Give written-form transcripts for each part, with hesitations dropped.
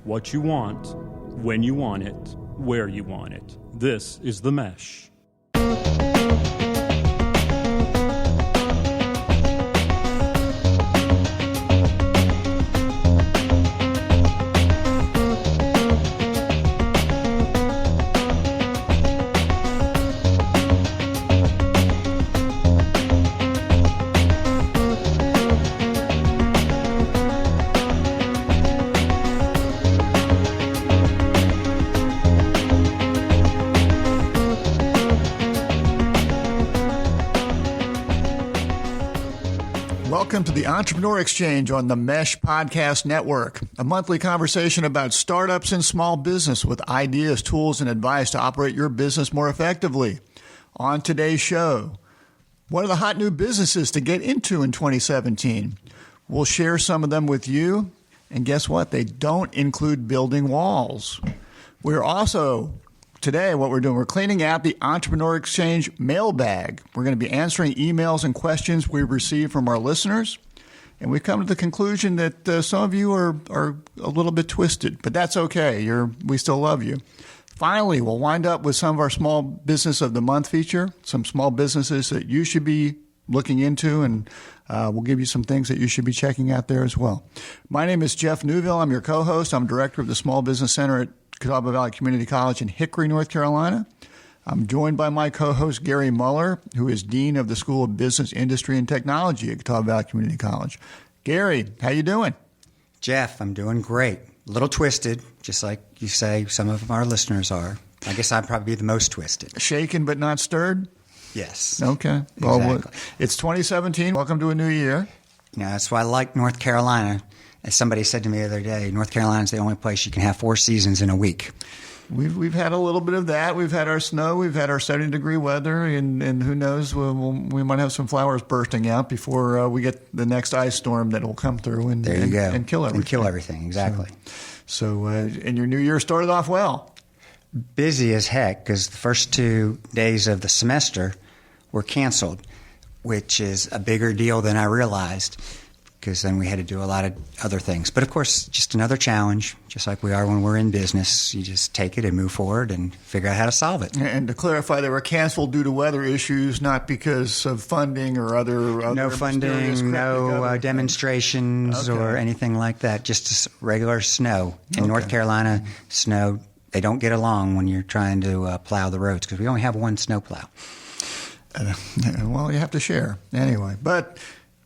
what you want, when you want it, where you want it. This is The Mesh. Welcome to the Entrepreneur Exchange on the Mesh Podcast Network, a monthly conversation about startups and small business with ideas, tools, and advice to operate your business more effectively. On today's show, what are the hot new businesses to get into in 2017? We'll share some of them with you, and guess what? They don't include building walls. We're also Today, what we're doing, we're cleaning out the Entrepreneur Exchange mailbag. We're going to be answering emails and questions we received from our listeners. And we've come to the conclusion that some of you are a little bit twisted, but that's okay. We still love you. Finally, we'll wind up with some of our Small Business of the Month feature, some small businesses that you should be looking into, and we'll give you some things that you should be checking out there as well. My name is Jeff Neuville. I'm your co-host. I'm director of the Small Business Center at Catawba Valley Community College in Hickory, North Carolina. I'm joined by my co-host, Gary Muller, who is Dean of the School of Business, Industry, and Technology at Catawba Valley Community College. Gary, how you doing? Jeff, I'm doing great. A little twisted, just like you say some of our listeners are. I guess I'd probably be the most twisted. Shaken but not stirred? Yes. Okay. Well, exactly. It's 2017. Welcome to a new year. Yeah, that's why I like North Carolina. As somebody said to me the other day, North Carolina is the only place you can have 4 seasons in a week. We've had a little bit of that. We've had our snow. We've had our 70-degree weather, and who knows, we might have some flowers bursting out before we get the next ice storm that will come through and there you go. And kill everything. And kill everything, exactly. So and your new year started off well. Busy as heck because the first 2 days of the semester were canceled, which is a bigger deal than I realized, because then we had to do a lot of other things. But, of course, just another challenge, just like we are when we're in business. You just take it and move forward and figure out how to solve it. And to clarify, they were canceled due to weather issues, not because of funding or other no funding, no demonstrations or anything like that, just regular snow. In North Carolina, snow, they don't get along when you're trying to plow the roads because we only have one snow plow. Well, you have to share anyway. But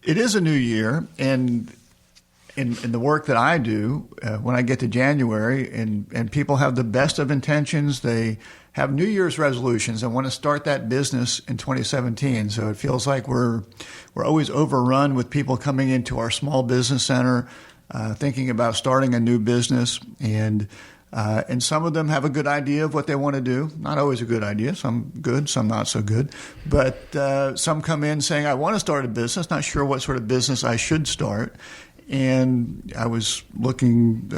it is a new year, and in the work that I do, when I get to January, and people have the best of intentions, they have New Year's resolutions and want to start that business in 2017. So it feels like we're always overrun with people coming into our small business center, thinking about starting a new business, and some of them have a good idea of what they want to do. Not always a good idea. Some good, some not so good. But some come in saying, I want to start a business, not sure what sort of business I should start. And I was looking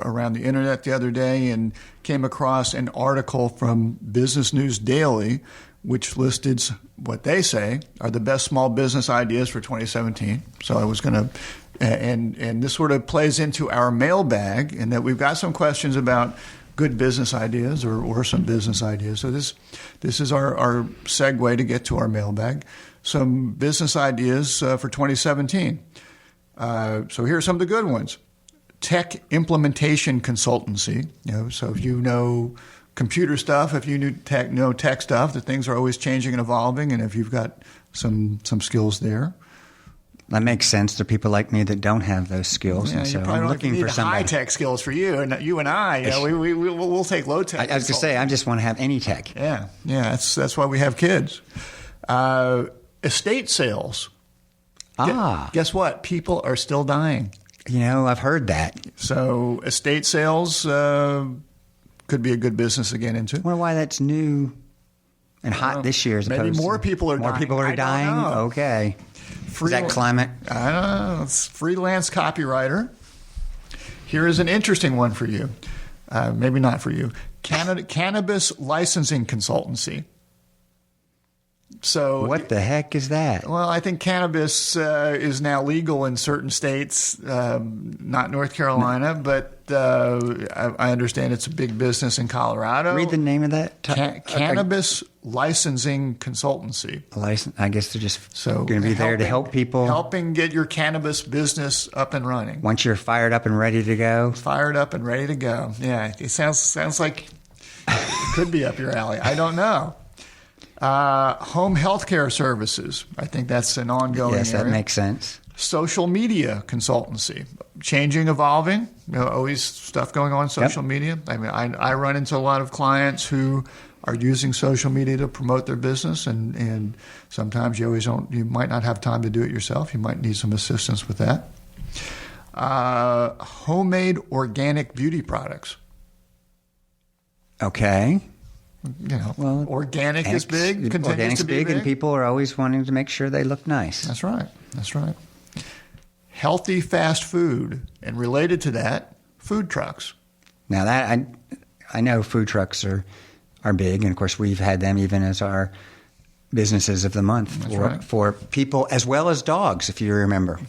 around the internet the other day and came across an article from Business News Daily, which listed what they say are the best small business ideas for 2017. So I was going to and this sort of plays into our mailbag in that we've got some questions about good business ideas or some business ideas. So this is our segue to get to our mailbag. Some business ideas for 2017. So here are some of the good ones. Tech implementation consultancy. So if you know computer stuff, if you know tech stuff, that things are always changing and evolving, and if you've got some skills there. That makes sense. There are people like me that don't have those skills, and so I'm looking for somebody. High-tech skills for you, and you and I, we'll take low-tech. I was going to say, I just want to have any tech. Yeah, that's why we have kids. Estate sales. Guess what? People are still dying. I've heard that. So estate sales could be a good business to get into. I wonder why that's new and hot this year as opposed to... Maybe more people are dying. More people are dying? Okay. Is that climate? I don't know. It's freelance copywriter. Here is an interesting one for you. Maybe not for you. Cannabis licensing consultancy. So what the heck is that? Well, I think cannabis is now legal in certain states, not North Carolina, but I understand it's a big business in Colorado. Read the name of that. Cannabis Licensing Consultancy. I guess they're just going to be there to help people. Helping get your cannabis business up and running. Once you're fired up and ready to go. Fired up and ready to go. Yeah, it sounds like it could be up your alley. I don't know. Home healthcare services. I think that's an ongoing Yes, area. that makes sense. Social media consultancy. Changing, evolving. Always stuff going on in social media. I mean, I run into a lot of clients who are using social media to promote their business, and sometimes you might not have time to do it yourself. You might need some assistance with that. Homemade organic beauty products. Okay. Well, organic is big. Organic's big, and people are always wanting to make sure they look nice. That's right. Healthy fast food, and related to that, food trucks. Now that I know food trucks are big, and of course we've had them even as our businesses of the month for people as well as dogs, if you remember.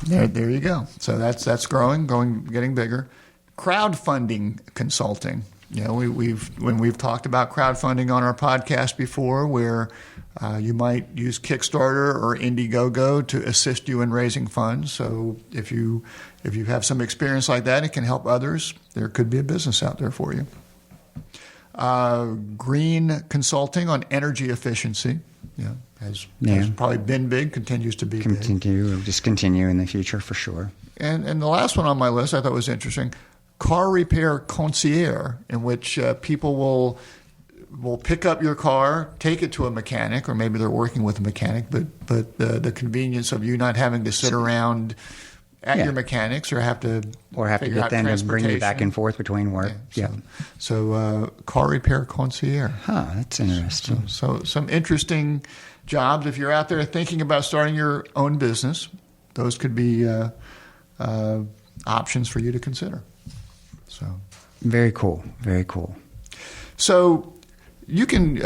There you go. So that's growing, getting bigger. Crowdfunding consulting. When we've talked about crowdfunding on our podcast before, where you might use Kickstarter or Indiegogo to assist you in raising funds. So if you have some experience like that, it can help others. There could be a business out there for you. Green consulting on energy efficiency. Has probably been big, continues to be big. Will just continue in the future for sure. And the last one on my list I thought was interesting. Car repair concierge, in which people will pick up your car, take it to a mechanic, or maybe they're working with a mechanic, but the convenience of you not having to sit around at your mechanics or have to get them to bring you back and forth between work. So car repair concierge. Huh, that's interesting. So some interesting jobs. If you're out there thinking about starting your own business, those could be options for you to consider. So very cool. Very cool. So you can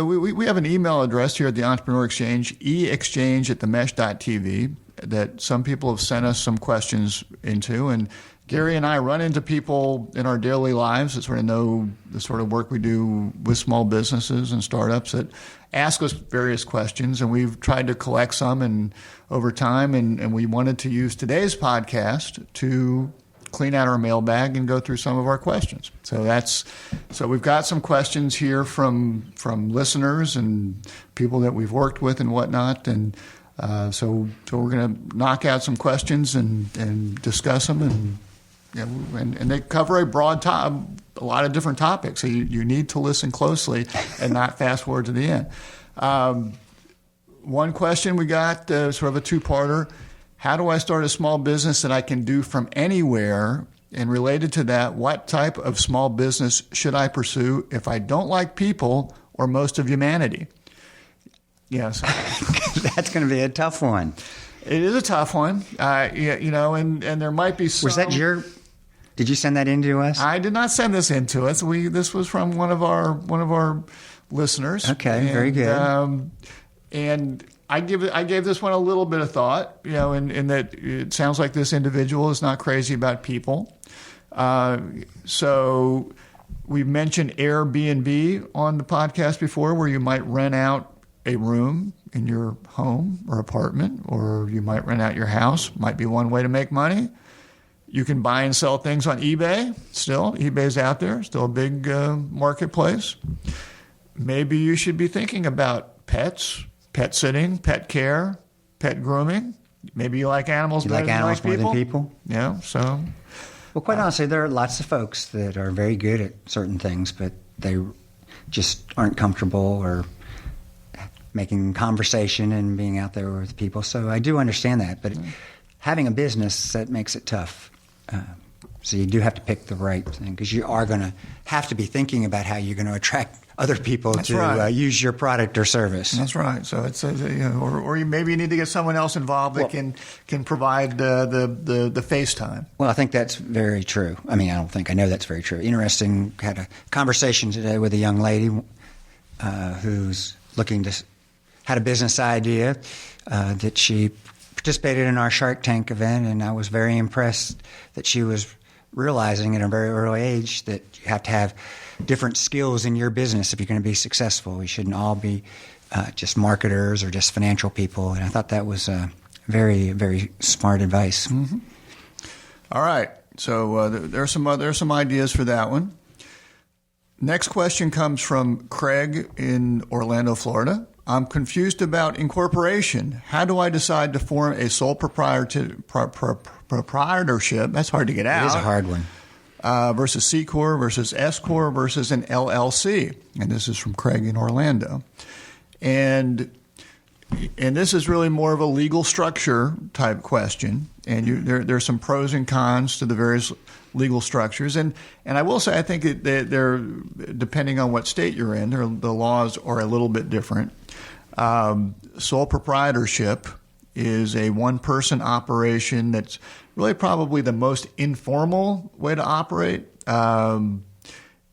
we have an email address here at the Entrepreneur Exchange, eexchange@themesh.tv, that some people have sent us some questions into, and Gary and I run into people in our daily lives that sort of know the sort of work we do with small businesses and startups that ask us various questions, and we've tried to collect some and over time, and we wanted to use today's podcast to clean out our mailbag and go through some of our questions. So we've got some questions here from listeners and people that we've worked with and whatnot, and so we're going to knock out some questions and discuss them, and they cover a lot of different topics. So you need to listen closely and not fast forward to the end. One question we got, sort of a two-parter. How do I start a small business that I can do from anywhere? And related to that, what type of small business should I pursue if I don't like people or most of humanity? Yes. That's going to be a tough one. It is a tough one. And there might be some... Was that did you send that in to us? I did not send this in to us. This was from one of our listeners. Okay, very good. And I gave this one a little bit of thought, in that it sounds like this individual is not crazy about people. So we've mentioned Airbnb on the podcast before, where you might rent out a room in your home or apartment, or you might rent out your house. Might be one way to make money. You can buy and sell things on eBay. Still, eBay's out there, still a big marketplace. Maybe you should be thinking about pets. Pet sitting, pet care, pet grooming. Maybe you like animals better than people. Yeah, so. Well, quite honestly, there are lots of folks that are very good at certain things, but they just aren't comfortable or making conversation and being out there with people. So I do understand that, but having a business, that makes it tough. So you do have to pick the right thing, because you are going to have to be thinking about how you're going to attract other people use your product or service. That's right. So it's or maybe you need to get someone else involved that can provide the FaceTime. Well, I think that's very true. I know that's very true. Interesting. Had a conversation today with a young lady who's had a business idea that she participated in our Shark Tank event, and I was very impressed that she was realizing at a very early age that you have to have different skills in your business if you're going to be successful. You shouldn't all be just marketers or just financial people, and I thought that was very, very smart advice. Mm-hmm. All right, so there are some ideas for that one. Next question comes from Craig in Orlando, Florida. I'm confused about incorporation. How do I decide to form a sole proprietorship? That's hard to get out. It is a hard one. Versus C Corp versus S Corp versus an LLC. And this is from Craig in Orlando. And this is really more of a legal structure type question. And there's some pros and cons to the various legal structures. And I will say I think they're depending on what state you're in, the laws are a little bit different. Sole proprietorship is a one-person operation that's really probably the most informal way to operate.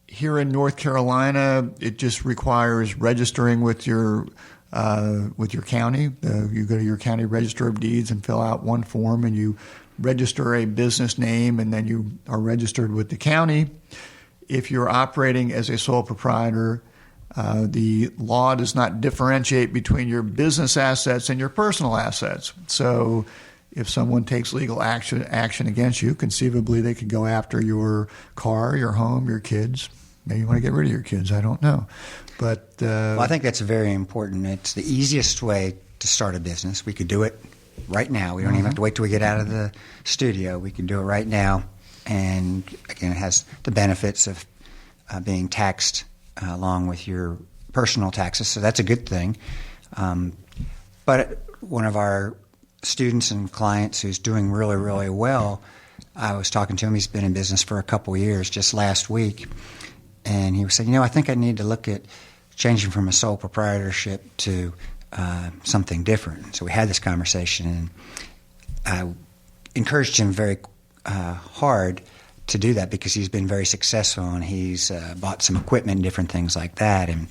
Here in North Carolina, it just requires registering with your county. You go to your county register of deeds and fill out one form, and you register a business name, and then you are registered with the county. If you're operating as a sole proprietor, the law does not differentiate between your business assets and your personal assets. So if someone takes legal action against you, conceivably they could go after your car, your home, your kids. Maybe you want to get rid of your kids. I don't know. But well, I think that's very important. It's the easiest way to start a business. We could do it right now. We don't even have to wait till we get out of the studio. We can do it right now. And again, it has the benefits of being taxed along with your personal taxes, so that's a good thing. But one of our students and clients who's doing really, really well, I was talking to him. He's been in business for a couple of years, just last week, and he was saying, I think I need to look at changing from a sole proprietorship to something different. So we had this conversation, and I encouraged him very hard to do that because he's been very successful, and he's bought some equipment and different things like that, and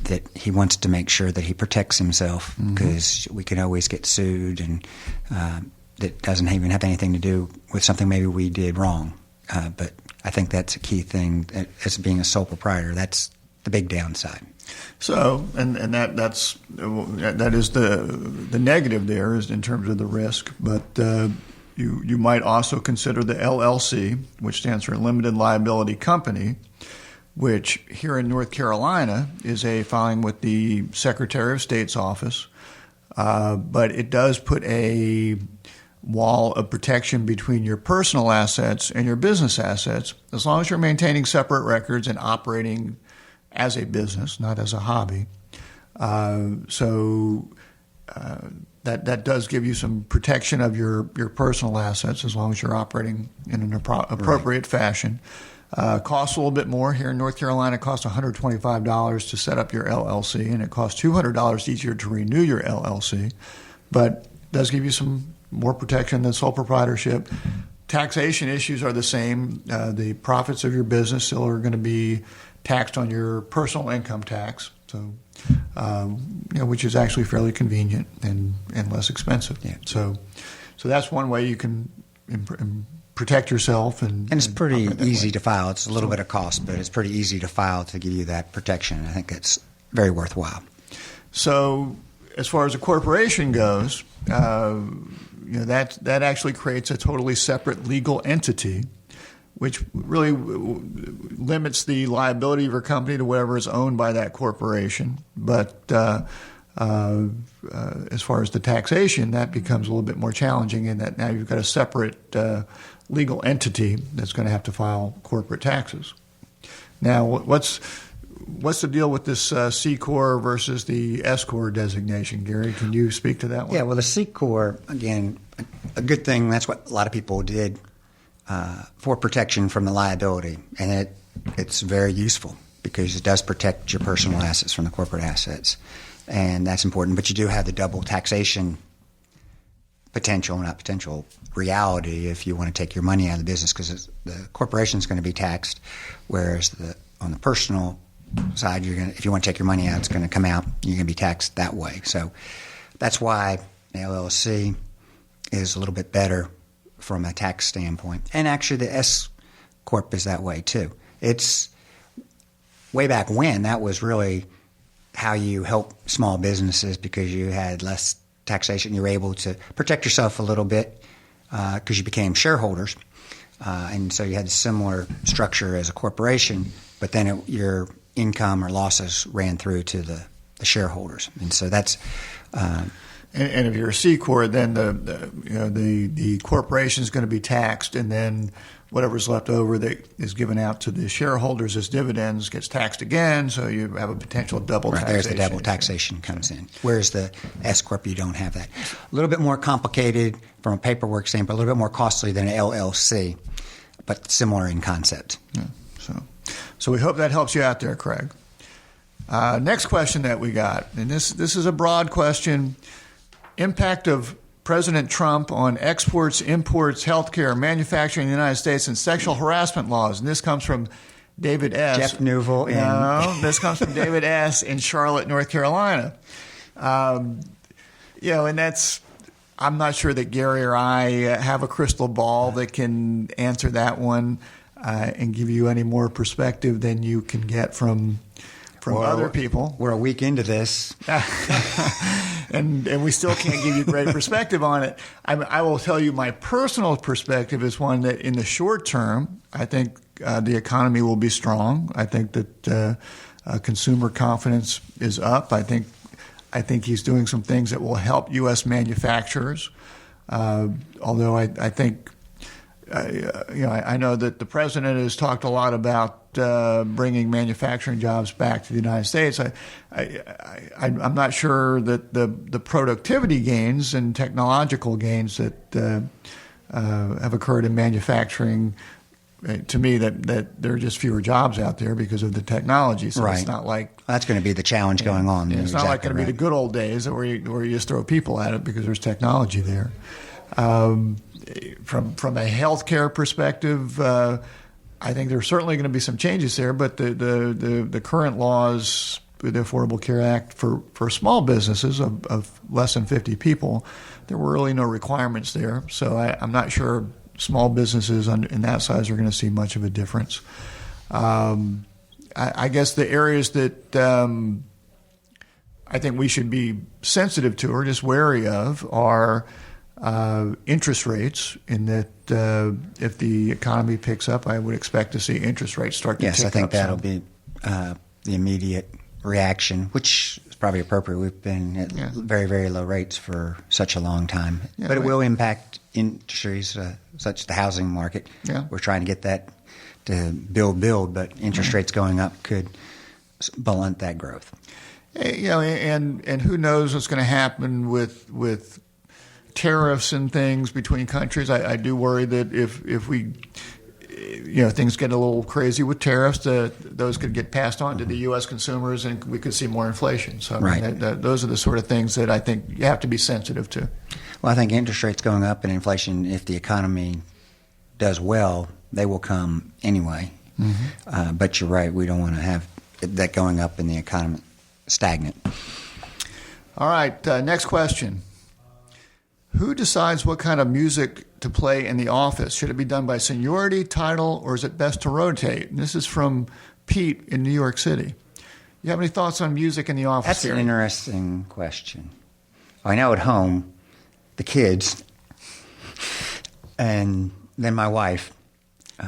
that he wants to make sure that he protects himself because we can always get sued, and that doesn't even have anything to do with something maybe we did wrong. But I think that's a key thing as being a sole proprietor. That's the big downside. So, and that is the negative there is in terms of the risk, but you might also consider the LLC, which stands for Limited Liability Company, which here in North Carolina is a filing with the Secretary of State's office, but it does put a wall of protection between your personal assets and your business assets, as long as you're maintaining separate records and operating as a business, not as a hobby. That does give you some protection of your personal assets as long as you're operating in an appropriate fashion. Costs a little bit more. Here in North Carolina, it costs $125 to set up your LLC, and it costs $200 each year to renew your LLC. But it does give you some more protection than sole proprietorship. Taxation issues are the same. The profits of your business still are going to be taxed on your personal income tax, so which is actually fairly convenient and less expensive. Yeah. So that's one way you can protect yourself, and it's pretty easy to file. It's a little bit of cost, but it's pretty easy to file to give you that protection. I think it's very worthwhile. So as far as a corporation goes, that actually creates a totally separate legal entity, which really limits the liability of your company to whatever is owned by that corporation. But as far as the taxation, that becomes a little bit more challenging in that now you've got a separate legal entity that's going to have to file corporate taxes. Now, what's the deal with this C Corp versus the S Corp designation, Gary? Can you speak to that one? Yeah, well, the C Corp, again, a good thing. That's what a lot of people did for protection from the liability, and it's very useful because it does protect your personal assets from the corporate assets, and that's important. But you do have the double taxation reality if you want to take your money out of the business, because the corporation is going to be taxed, whereas on the personal side, if you want to take your money out, it's going to come out. You're going to be taxed that way. So that's why the LLC is a little bit better from a tax standpoint. And actually, the S Corp is that way too. It's way back when, that was really how you help small businesses because you had less taxation. You were able to protect yourself a little bit because you became shareholders. And so you had a similar structure as a corporation, but then your income or losses ran through to the shareholders. And so that's... And if you're a C Corp, then the corporation is going to be taxed, and then whatever's left over that is given out to the shareholders as dividends gets taxed again. So you have a potential double taxation. There's the double taxation comes in. Whereas the S Corp, you don't have that. A little bit more complicated from a paperwork standpoint, a little bit more costly than an LLC, but similar in concept. Yeah. So we hope that helps you out there, Craig. Next question that we got, and this is a broad question. Impact of President Trump on exports, imports, healthcare, manufacturing in the United States, and sexual harassment laws. And this comes from David S. Jeff Neuville. This comes from David S. in Charlotte, North Carolina. And that's, I'm not sure that Gary or I have a crystal ball that can answer that one and give you any more perspective than you can get from other people. We're a week into this. and we still can't give you great perspective on it. I will tell you my personal perspective is one that in the short term, I think the economy will be strong. I think that consumer confidence is up. I think he's doing some things that will help U.S. manufacturers. Although I think, I know that the president has talked a lot about bringing manufacturing jobs back to the United States. I'm not sure that the productivity gains and technological gains that have occurred in manufacturing, to me, that there are just fewer jobs out there because of the technology. So right. It's not like that's going to be the challenge going on. It's not like going to be the good old days where you just throw people at it because there's technology there. From a healthcare perspective, I think there's certainly going to be some changes there, but the current laws, the Affordable Care Act for small businesses of less than 50 people, there were really no requirements there. So I'm not sure small businesses in that size are going to see much of a difference. I guess the areas that I think we should be sensitive to or just wary of are interest rates, in that if the economy picks up, I would expect to see interest rates start to tick up. Yes, I think that'll be the immediate reaction, which is probably appropriate. We've been at very, very low rates for such a long time. Yeah, but it will impact industries such as the housing market. Yeah. We're trying to get that to build, but interest rates going up could blunt that growth. And who knows what's going to happen with tariffs and things between countries. I do worry that if we, things get a little crazy with tariffs, those could get passed on to the U.S. consumers, and we could see more inflation. So right. Those are the sort of things that I think you have to be sensitive to. Well, I think interest rates going up and inflation, if the economy does well, they will come anyway. Mm-hmm. But you're right, we don't want to have that going up and the economy stagnant. All right, next question. Who decides what kind of music to play in the office? Should it be done by seniority, title, or is it best to rotate? And this is from Pete in New York City. You have any thoughts on music in the office? That's an interesting question. I know at home, the kids, and then my wife.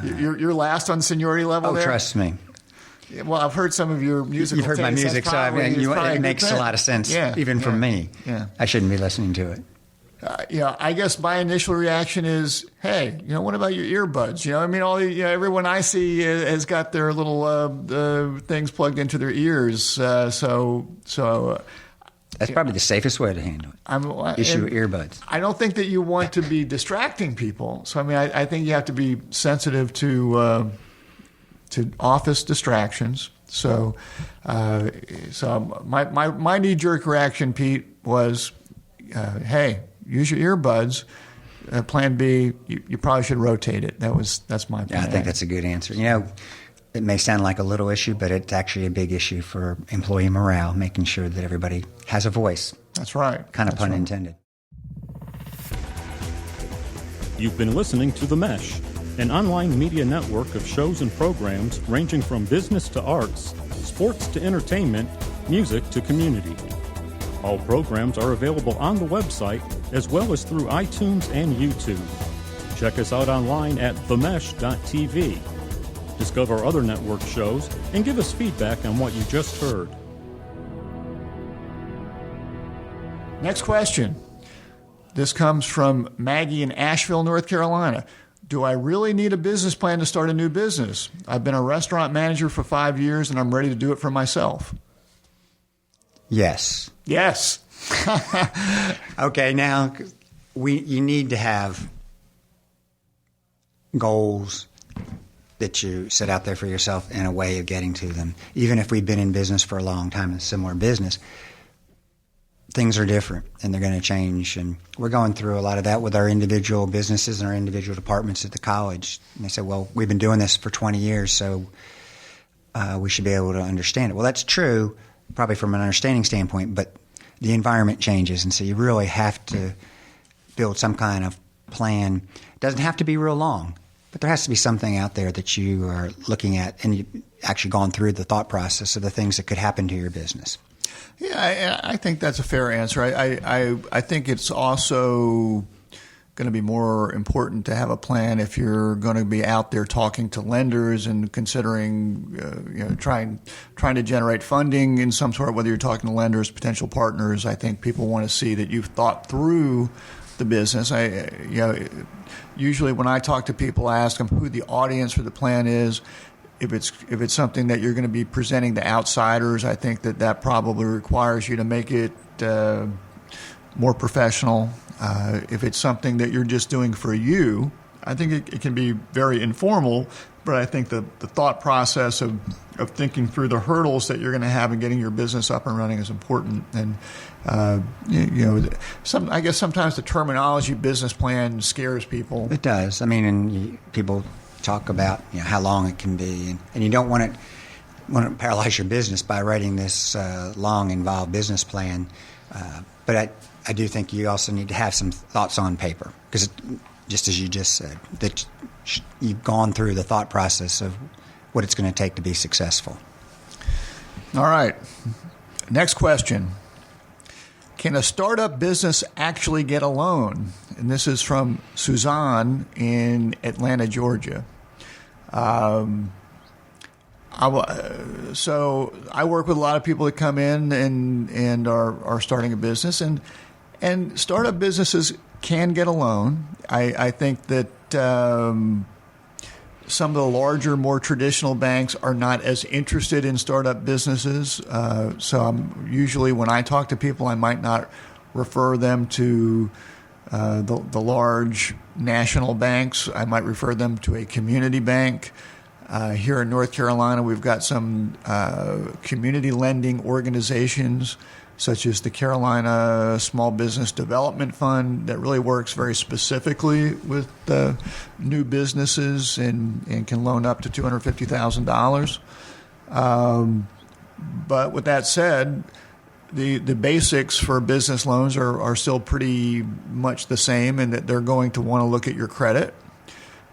You're last on seniority level there? Oh, trust me. Well, I've heard some of your musical You've heard my tastes. music, so it makes a lot of sense, even from me. Yeah. I shouldn't be listening to it. I guess my initial reaction is, hey, what about your earbuds? Everyone I see has got their little things plugged into their ears. So that's probably the safest way to handle it. Issue earbuds. I don't think that you want to be distracting people. So I think you have to be sensitive to office distractions. So my knee-jerk reaction, Pete, was, hey, use your earbuds. Plan B, you probably should rotate it. That's my plan. Yeah, I think that's a good answer. it may sound like a little issue, but it's actually a big issue for employee morale, making sure that everybody has a voice. That's right. Kind of That's pun right. intended. You've been listening to The Mesh, an online media network of shows and programs ranging from business to arts, sports to entertainment, music to community. All programs are available on the website as well as through iTunes and YouTube. Check us out online at themesh.tv. Discover other network shows and give us feedback on what you just heard. Next question. This comes from Maggie in Asheville, North Carolina. Do I really need a business plan to start a new business? I've been a restaurant manager for 5 years and I'm ready to do it for myself. Yes. Yes. Okay, now you need to have goals that you set out there for yourself and a way of getting to them. Even if we've been in business for a long time in a similar business, things are different and they're going to change. And we're going through a lot of that with our individual businesses and our individual departments at the college. And they say, well, we've been doing this for 20 years, so we should be able to understand it. Well, that's true, probably from an understanding standpoint, but the environment changes. And so you really have to build some kind of plan. It doesn't have to be real long, but there has to be something out there that you are looking at and you've actually gone through the thought process of the things that could happen to your business. Yeah, I think that's a fair answer. I think it's also going to be more important to have a plan if you're going to be out there talking to lenders and considering, trying to generate funding in some sort. Whether you're talking to lenders, potential partners, I think people want to see that you've thought through the business. Usually when I talk to people, I ask them who the audience for the plan is. If it's something that you're going to be presenting to outsiders, I think that probably requires you to make it more professional. If it's something that you're just doing for you, I think it can be very informal. But I think the thought process of thinking through the hurdles that you're going to have in getting your business up and running is important. And I guess sometimes the terminology business plan scares people. It does. I mean, and people talk about how long it can be, and you don't want to paralyze your business by writing this long, involved business plan. But I do think you also need to have some thoughts on paper, because just as you just said, that you've gone through the thought process of what it's going to take to be successful. All right. Next question. Can a startup business actually get a loan? And this is from Suzanne in Atlanta, Georgia. So I work with a lot of people that come in and are starting a business, and startup businesses can get a loan. I think that some of the larger, more traditional banks are not as interested in startup businesses. So usually when I talk to people, I might not refer them to the large national banks. I might refer them to a community bank. Here in North Carolina, we've got some community lending organizations, such as the Carolina Small Business Development Fund, that really works very specifically with new businesses and can loan up to $250,000. But with that said, the basics for business loans are still pretty much the same, in that they're going to want to look at your credit.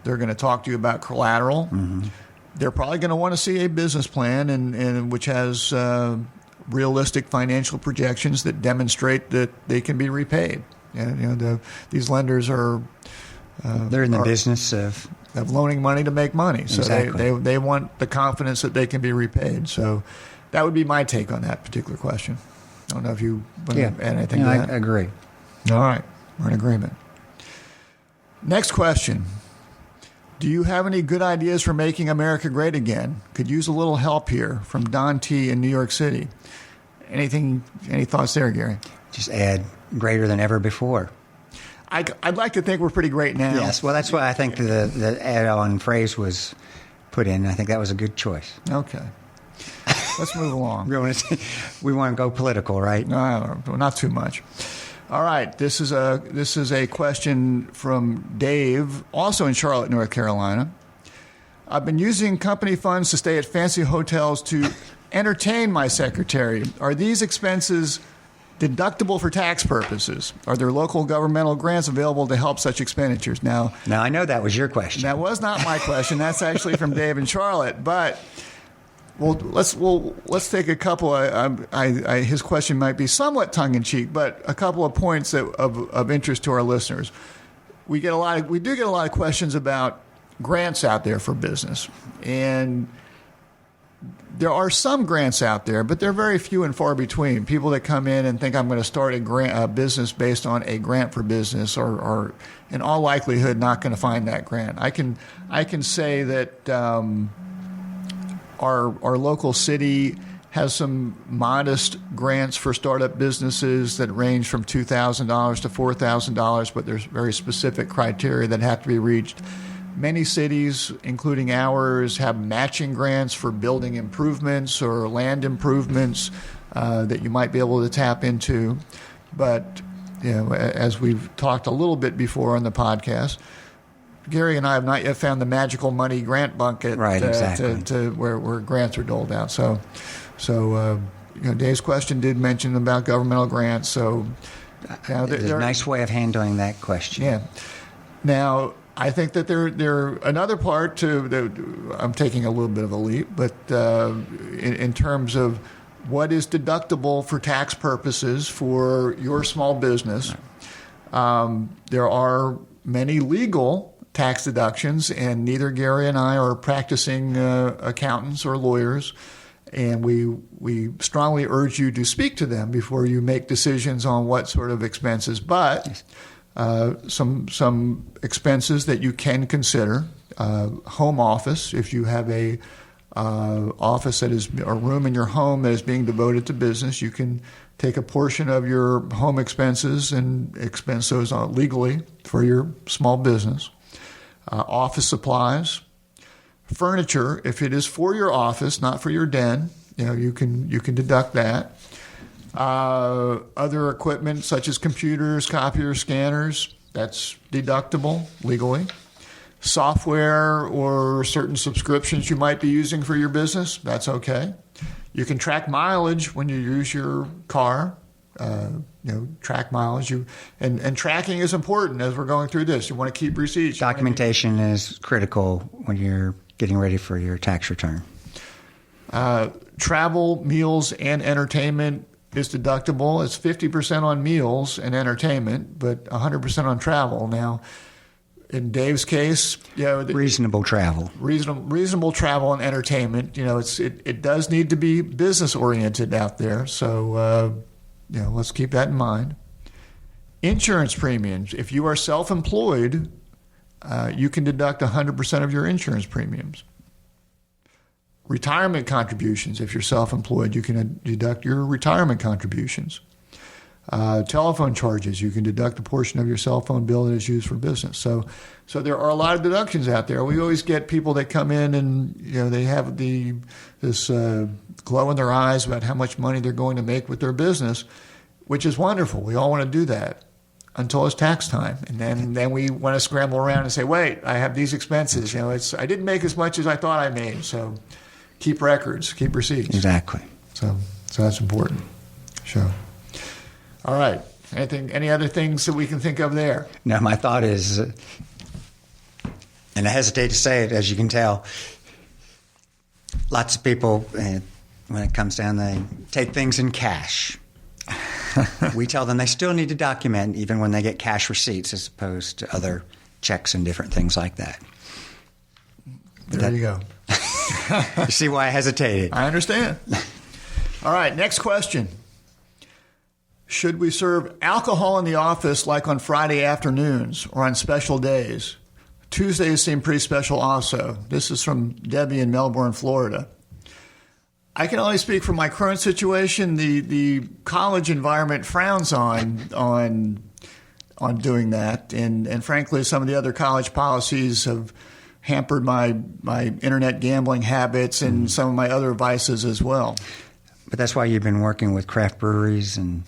They're going to talk to you about collateral. Mm-hmm. They're probably going to want to see a business plan, and which has realistic financial projections that demonstrate that they can be repaid. These lenders are they're in the business of loaning money to make money. So exactly. they want the confidence that they can be repaid. So that would be my take on that particular question. I don't know if you want to add anything to that. I agree. All right. We're in agreement. Next question. Do you have any good ideas for making America great again? Could use a little help here, from Don T. in New York City. Any thoughts there, Gary? Just add greater than ever before. I'd like to think we're pretty great now. Yes, well, that's why I think the add-on phrase was put in. I think that was a good choice. Okay. Let's move along. We want to go political, right? No, not too much. All right. This is a question from Dave, also in Charlotte, North Carolina. I've been using company funds to stay at fancy hotels to entertain my secretary. Are these expenses deductible for tax purposes? Are there local governmental grants available to help such expenditures? Now, I know that was your question. That was not my question. That's actually from Dave and Charlotte. But let's take a couple. His question might be somewhat tongue in cheek, but a couple of points of interest to our listeners. We do get a lot of questions about grants out there for business, and there are some grants out there, but they're very few and far between. People that come in and think I'm going to start a business based on a grant for business are in all likelihood not going to find that grant. I can say that our local city has some modest grants for startup businesses that range from $2,000 to $4,000, but there's very specific criteria that have to be reached. Many cities, including ours, have matching grants for building improvements or land improvements that you might be able to tap into. But as we've talked a little bit before on the podcast, Gary and I have not yet found the magical money grant bucket exactly. to where grants are doled out. So Dave's question did mention about governmental grants. So there's a nice way of handling that question. Yeah. Now, I think that there another part to. I'm taking a little bit of a leap, but in terms of what is deductible for tax purposes for your small business, there are many legal tax deductions, and neither Gary and I are practicing accountants or lawyers, and we strongly urge you to speak to them before you make decisions on what sort of expenses. But some expenses that you can consider: home office. If you have a office that is a room in your home that is being devoted to business, you can take a portion of your home expenses and expense those legally for your small business. Office supplies, furniture. If it is for your office, not for your den, you can deduct that. Other equipment such as computers, copiers, scanners, that's deductible legally. Software or certain subscriptions you might be using for your business, that's okay. You can track mileage when you use your car. Track mileage. And tracking is important as we're going through this. You want to keep receipts. Documentation is critical when you're getting ready for your tax return. Travel, meals, and entertainment is deductible. It's 50% on meals and entertainment, but 100% on travel. Now, in Dave's case, reasonable travel. Reasonable travel and entertainment. It does need to be business oriented out there. So let's keep that in mind. Insurance premiums. If you are self-employed, you can deduct 100% of your insurance premiums. Retirement contributions. If you're self-employed, you can deduct your retirement contributions. Telephone charges. You can deduct a portion of your cell phone bill that is used for business. So there are a lot of deductions out there. We always get people that come in and they have this glow in their eyes about how much money they're going to make with their business, which is wonderful. We all want to do that until it's tax time, and then we want to scramble around and say, "Wait, I have these expenses. I didn't make as much as I thought I made." So keep records, keep receipts. Exactly. So that's important. Sure. All right. Any other things that we can think of there? No, my thought is, and I hesitate to say it, as you can tell, lots of people, when it comes down, they take things in cash. We tell them they still need to document even when they get cash receipts as opposed to other checks and different things like that. There you go. You see why I hesitated? I understand. All right, next question. Should we serve alcohol in the office like on Friday afternoons or on special days? Tuesdays seem pretty special also. This is from Debbie in Melbourne, Florida. I can only speak for my current situation. The college environment frowns on doing that, and frankly, some of the other college policies have hampered my internet gambling habits and some of my other vices as well. But that's why you've been working with craft breweries and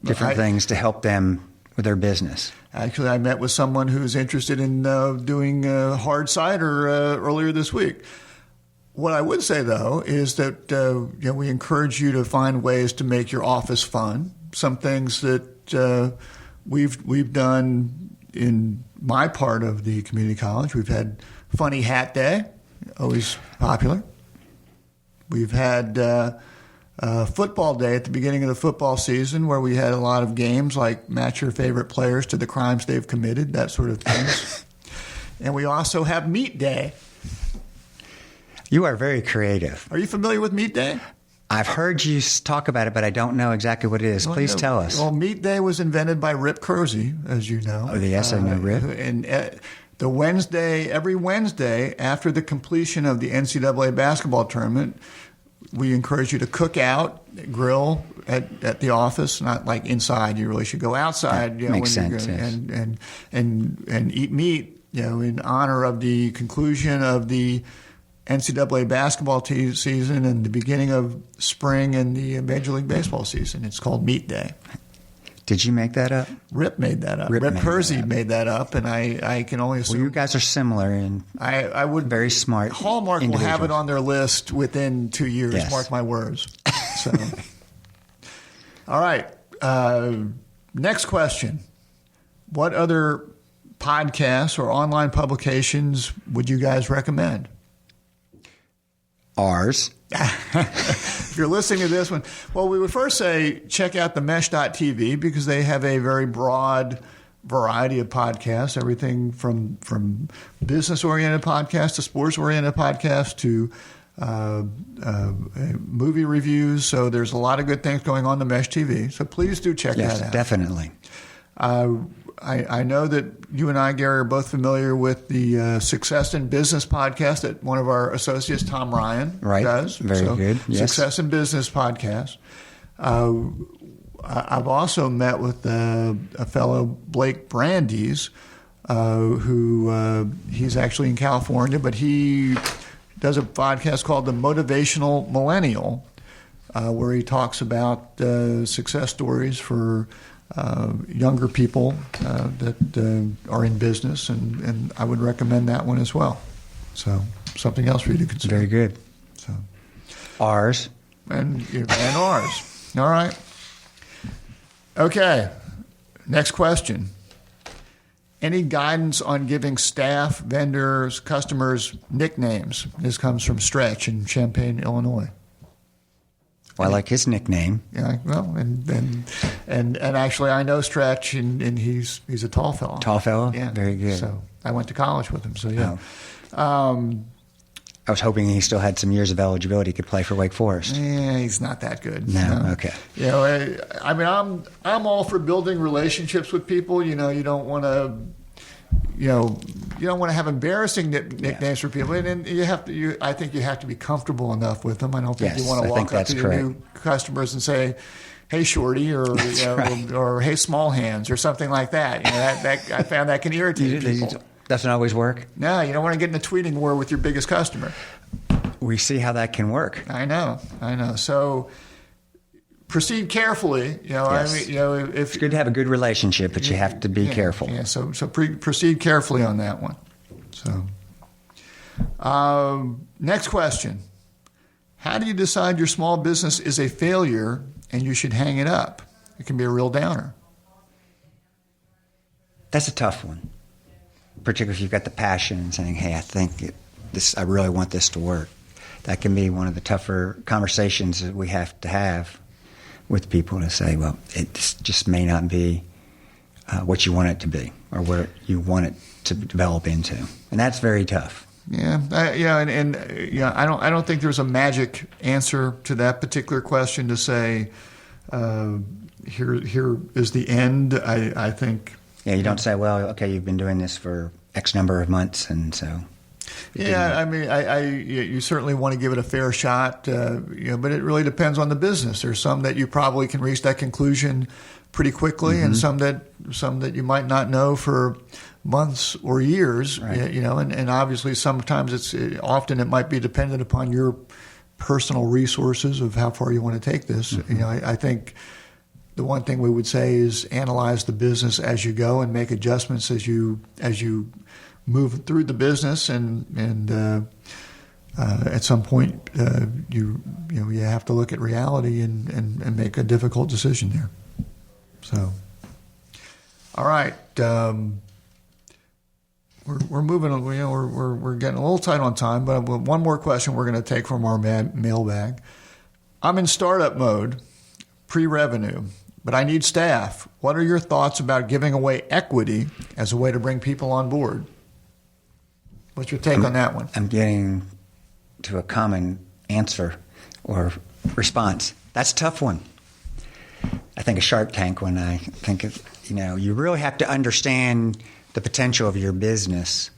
different things to help them with their business. Actually, I met with someone who's interested in doing hard cider earlier this week. What I would say, though, is that we encourage you to find ways to make your office fun. Some things that we've done in my part of the community college. We've had Funny Hat Day, always popular. We've had Football Day at the beginning of the football season, where we had a lot of games like match your favorite players to the crimes they've committed, that sort of things. And we also have Meat Day. You are very creative. Are you familiar with Meat Day? I've heard you talk about it, but I don't know exactly what it is. Please tell us. Well, Meat Day was invented by Rip Kersey, as you know. Oh, yes, I know Rip. And every Wednesday after the completion of the NCAA basketball tournament, we encourage you to cook out, grill at the office, not like inside. You really should go outside. Makes sense. Yes. And eat meat. In honor of the conclusion of the NCAA basketball season and the beginning of spring and the Major League Baseball season. It's called Meat Day. Did you make that up? Rip made that up. Rip Kersey made that up, and I can only assume. Well, you guys are similar, and I would very smart. Hallmark will have it on their list within 2 years. Yes. Mark my words. So, all right. Next question: what other podcasts or online publications would you guys recommend? Ours. If you're listening to this one, well, we would first say check out the mesh.tv because they have a very broad variety of podcasts, everything from business-oriented podcasts to sports-oriented podcasts to movie reviews. So there's a lot of good things going on the Mesh TV. So please do check that out. Yes, definitely. I know that you and I, Gary, are both familiar with the Success in Business podcast that one of our associates, Tom Ryan, does. Very good. Yes. Success in Business podcast. I've also met with a fellow, Blake Brandeis, who he's actually in California, but he does a podcast called The Motivational Millennial, where he talks about success stories for younger people that are in business, and I would recommend that one as well. So something else for you to consider. Very good. So Ours. and ours. All right. Okay. Next question. Any guidance on giving staff, vendors, customers nicknames? This comes from Stretch in Champaign, Illinois. Well, I like his nickname. Yeah, well, and actually, I know Stretch, and he's a tall fellow. Tall fellow? Yeah. Very good. So I went to college with him, so yeah. I was hoping he still had some years of eligibility, could play for Wake Forest. Yeah, he's not that good. No? Okay. I mean, I'm all for building relationships with people. You don't want to, you don't want to have embarrassing nicknames for people, and you have to. I think you have to be comfortable enough with them. I don't think you want to walk up to your new customers and say, "Hey, Shorty," or or "Hey, Small Hands," or something like that. That I found that can irritate people. Doesn't always work. No, you don't want to get in a tweeting war with your biggest customer. We see how that can work. I know. So proceed carefully. Yes. If it's good to have a good relationship, but you have to be careful. Yeah. So proceed carefully on that one. So, next question: how do you decide your small business is a failure and you should hang it up? It can be a real downer. That's a tough one, particularly if you've got the passion and saying, "Hey, I really want this to work." That can be one of the tougher conversations that we have to have with people to say, well, it just may not be what you want it to be or where you want it to develop into, and that's very tough. Yeah, I don't think there's a magic answer to that particular question to say here is the end. I think. Yeah, you don't say, well, okay, you've been doing this for X number of months, and so. Yeah, I mean, you certainly want to give it a fair shot, but it really depends on the business. There's some that you probably can reach that conclusion pretty quickly, mm-hmm. and some that you might not know for months or years. Right. And obviously sometimes often it might be dependent upon your personal resources of how far you want to take this. Mm-hmm. I think the one thing we would say is analyze the business as you go and make adjustments as you move through the business, and at some point you have to look at reality and make a difficult decision there. So, all right. We're moving. We're getting a little tight on time, but one more question we're going to take from our mailbag. I'm in startup mode, pre-revenue, but I need staff. What are your thoughts about giving away equity as a way to bring people on board? What's your take on that one? I'm getting to a common answer or response. That's a tough one. I think of Shark Tank when I think of, you really have to understand the potential of your business,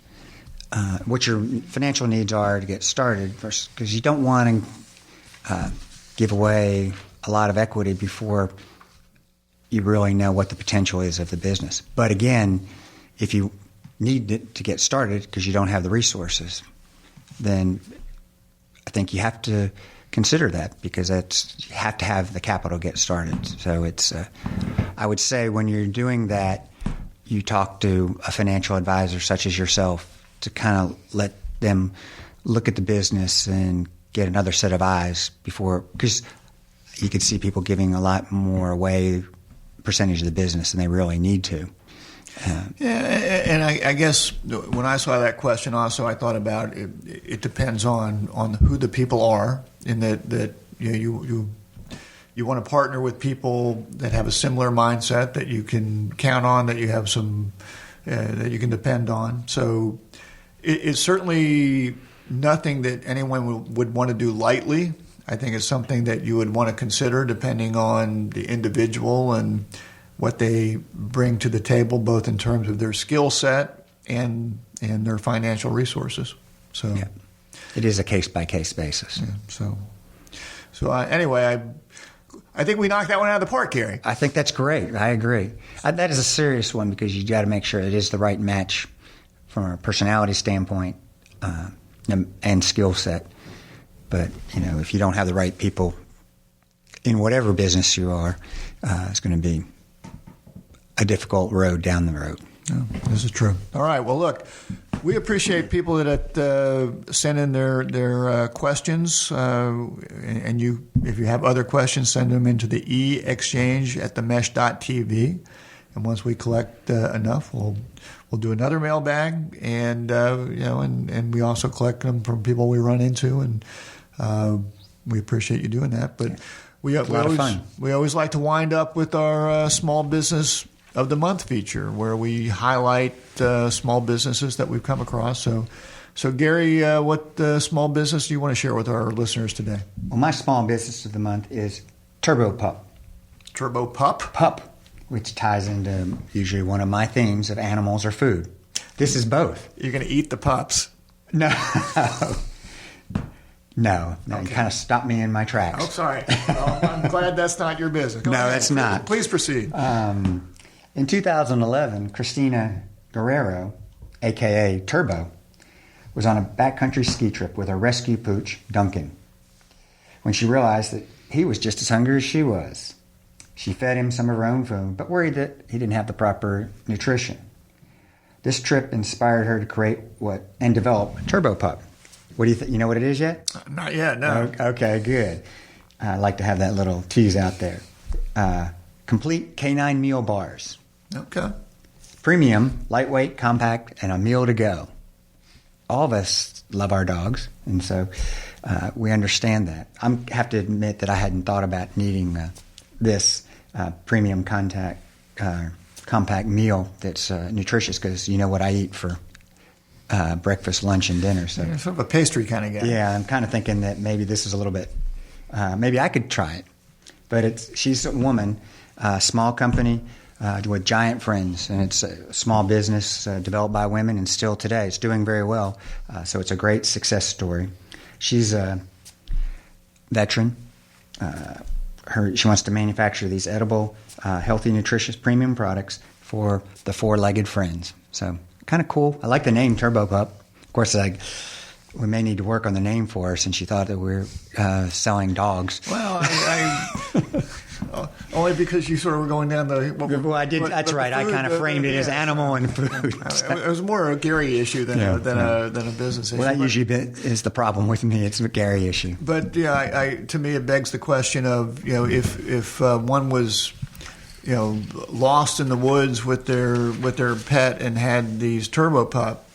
what your financial needs are to get started, because you don't want to give away a lot of equity before you really know what the potential is of the business. But again, if you need it to get started because you don't have the resources, then I think you have to consider that, because you have to have the capital to get started. So it's, I would say when you're doing that, you talk to a financial advisor such as yourself to kind of let them look at the business and get another set of eyes before, because you could see people giving a lot more away percentage of the business than they really need to. And I guess when I saw that question also, I thought about it depends on who the people are, in that you want to partner with people that have a similar mindset that you can count on, that you have some that you can depend on. So it's certainly nothing that anyone would want to do lightly. I think it's something that you would want to consider depending on the individual and what they bring to the table, both in terms of their skill set and their financial resources. So, yeah, it is a case-by-case basis. Yeah, so anyway, I think we knocked that one out of the park, Gary. I think that's great. I agree. That is a serious one, because you got to make sure it is the right match from a personality standpoint and skill set. But if you don't have the right people in whatever business you are, it's going to be a difficult road down the road. Yeah, this is true. All right. Well, look, we appreciate people that send in their questions, and if you have other questions, send them into the exchange@themesh.tv, and once we collect enough, we'll do another mailbag, and and we also collect them from people we run into, and we appreciate you doing that. But we always like to wind up with our small business of the month feature, where we highlight small businesses that we've come across. So Gary, what small business do you want to share with our listeners today? Well, my small business of the month is Turbo Pup. Turbo Pup? Pup, which ties into usually one of my themes of animals or food. This is both. You're going to eat the pups? No. No, Okay. You kind of stopped me in my tracks. Oh, sorry. Well, I'm glad that's not your business. Go No, ahead. that's not. Please proceed. In 2011, Christina Guerrero, a.k.a. Turbo, was on a backcountry ski trip with her rescue pooch, Duncan, when she realized that he was just as hungry as she was. She fed him some of her own food, but worried that he didn't have the proper nutrition. This trip inspired her to create and develop Turbo Pup. What do you think? You know what it is yet? Not yet, no. Okay, good. I like to have that little tease out there. Complete canine meal bars. Okay. Premium, lightweight, compact, and a meal to go. All of us love our dogs, and so we understand that. I have to admit that I hadn't thought about needing this premium compact meal that's nutritious, because you know what I eat for breakfast, lunch, and dinner. So You're sort of a pastry kind of guy. yeah, I'm kind of thinking that maybe this is a little bit. Maybe I could try it, but she's a woman, small company with giant friends, and it's a small business developed by women, and still today it's doing very well. So it's a great success story. She's a veteran. She wants to manufacture these edible, healthy, nutritious premium products for the four-legged friends. So kind of cool. I like the name Turbo Pup. Of course, we may need to work on the name for her, since she thought that we were selling dogs. Well, Only because you sort of were going down the. Well, I did. That's right. I kind of framed it as animal and food. It was more a Gary issue than a business issue. Well, that usually is the problem with me. It's a Gary issue. But yeah, to me, it begs the question of if one was lost in the woods with their pet and had these Turbo Pup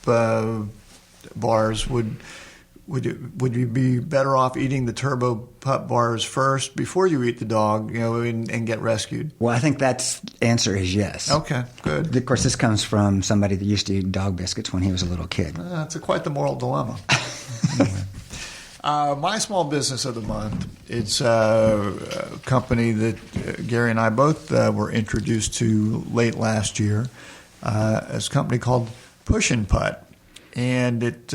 bars, would you be better off eating the Turbo Pup bars first before you eat the dog, and get rescued? Well, I think that answer is yes. Okay, good. Of course, this comes from somebody that used to eat dog biscuits when he was a little kid. That's quite the moral dilemma. Anyway. My small business of the month. It's a company that Gary and I both were introduced to late last year. It's a company called Push and Putt, and it's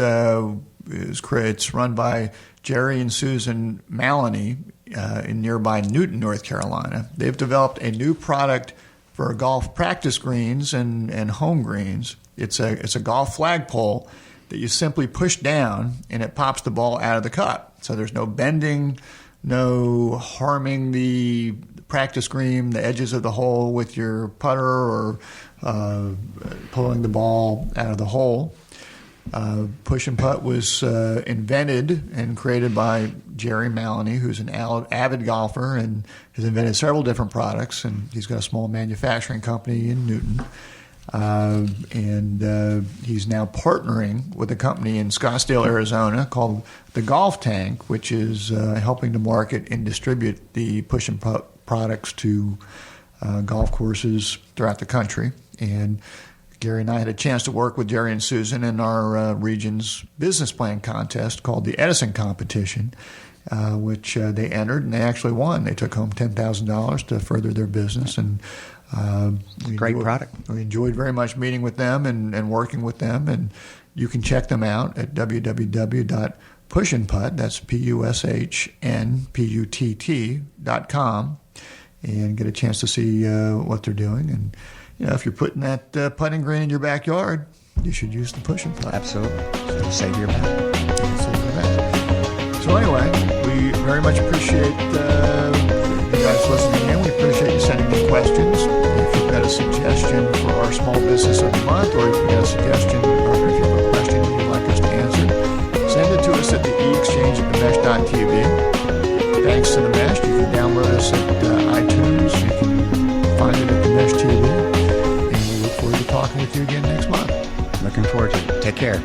run by Jerry and Susan Maloney in nearby Newton, North Carolina. They've developed a new product for golf practice greens and home greens. It's a golf flagpole that you simply push down and it pops the ball out of the cup. So there's no bending, no harming the practice green, the edges of the hole with your putter or pulling the ball out of the hole. Push and Putt was invented and created by Jerry Maloney, who's an avid golfer and has invented several different products. And he's got a small manufacturing company in Newton. And he's now partnering with a company in Scottsdale, Arizona called the Golf Tank, which is helping to market and distribute the Push and Putt products to golf courses throughout the country. And Gary and I had a chance to work with Jerry and Susan in our region's business plan contest called the Edison Competition, which they entered and they actually won. They took home $10,000 to further their business. And great product. We enjoyed very much meeting with them and working with them. And you can check them out at www.pushandputt, that's PUSHNPUTT.com, and get a chance to see what they're doing. And if you're putting that putting green in your backyard, you should use the Push and Putt. Absolutely. It'll save your back. So anyway, we very much appreciate you guys listening in. We appreciate you sending in questions. If you've got a suggestion for our small business of the month, or if you've got a suggestion, or if you have a question you'd like us to answer, send it to us at the eexchange@themesh.tv. Thanks to the Mesh. You can download us at iTunes. You can find it at the Mesh TV. And we look forward to talking with you again next month. Looking forward to it. Take care.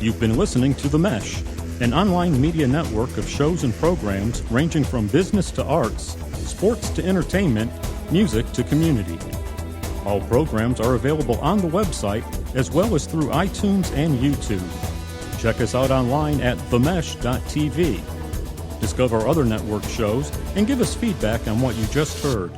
You've been listening to The Mesh, an online media network of shows and programs ranging from business to arts, sports to entertainment, music to community. All programs are available on the website as well as through iTunes and YouTube. Check us out online at themesh.tv. Discover other network shows and give us feedback on what you just heard.